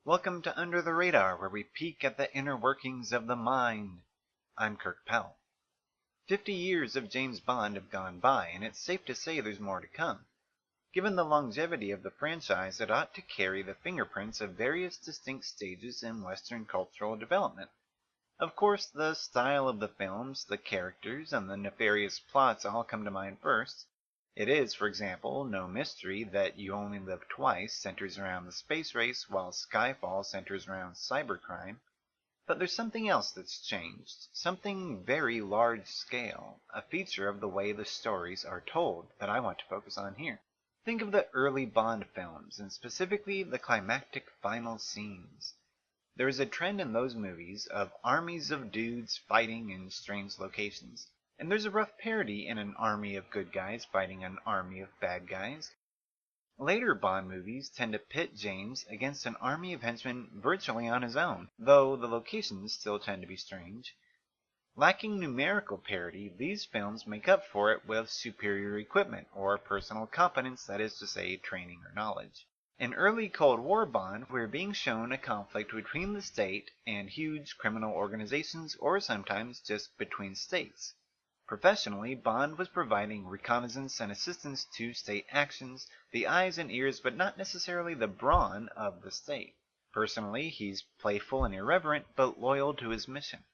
Welcome to Under the Radar, where we peek at the inner workings of the mind. I'm Kirk Powell. 50 years of James Bond have gone by, and it's safe to say there's more to come. Given the longevity of the franchise, it ought to carry the fingerprints of various distinct stages in Western cultural development. Of course, the style of the films, the characters, and the nefarious plots all come to mind first. It is, for example, no mystery that You Only Live Twice centers around the space race, while Skyfall centers around cybercrime. But there's something else that's changed, something very large scale, a feature of the way the stories are told that I want to focus on here. Think of the early Bond films, and specifically the climactic final scenes. There is a trend in those movies of armies of dudes fighting in strange locations. And there's a rough parody in an army of good guys fighting an army of bad guys. Later Bond movies tend to pit James against an army of henchmen virtually on his own, though the locations still tend to be strange. Lacking numerical parity, these films make up for it with superior equipment, or personal competence, that is to say, training or knowledge. In early Cold War Bond, we're being shown a conflict between the state and huge criminal organizations, or sometimes just between states. Professionally, Bond was providing reconnaissance and assistance to state actions, the eyes and ears but not necessarily the brawn of the state. Personally, he's playful and irreverent, but loyal to his mission.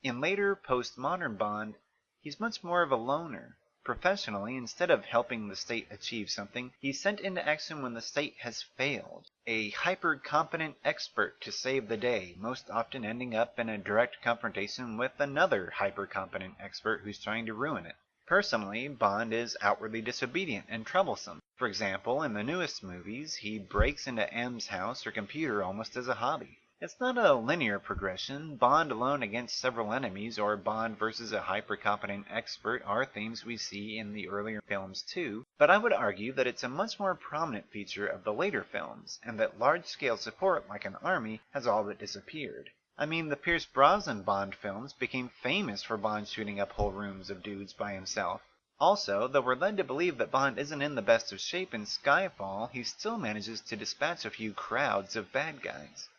In later, postmodern Bond, he's much more of a loner. Professionally, instead of helping the state achieve something, he's sent into action when the state has failed. A hyper-competent expert to save the day, most often ending up in a direct confrontation with another hyper-competent expert who's trying to ruin it. Personally, Bond is outwardly disobedient and troublesome. For example, in the newest movies, he breaks into M's house or computer almost as a hobby. It's not a linear progression. Bond alone against several enemies, or Bond versus a hyper-competent expert are themes we see in the earlier films too, but I would argue that it's a much more prominent feature of the later films, and that large-scale support like an army has all but disappeared. I mean, the Pierce Brosnan Bond films became famous for Bond shooting up whole rooms of dudes by himself. Also, though we're led to believe that Bond isn't in the best of shape in Skyfall, he still manages to dispatch a few crowds of bad guys.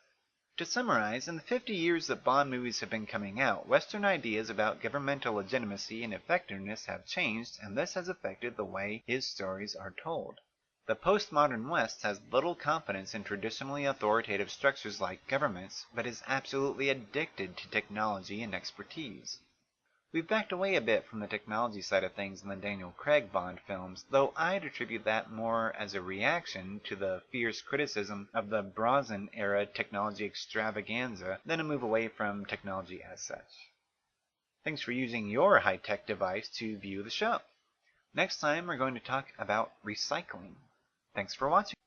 To summarize, in the 50 years that Bond movies have been coming out, Western ideas about governmental legitimacy and effectiveness have changed, and this has affected the way his stories are told. The postmodern West has little confidence in traditionally authoritative structures like governments, but is absolutely addicted to technology and expertise. We've backed away a bit from the technology side of things in the Daniel Craig Bond films, though I'd attribute that more as a reaction to the fierce criticism of the Brosnan-era technology extravaganza than a move away from technology as such. Thanks for using your high-tech device to view the show. Next time we're going to talk about recycling. Thanks for watching.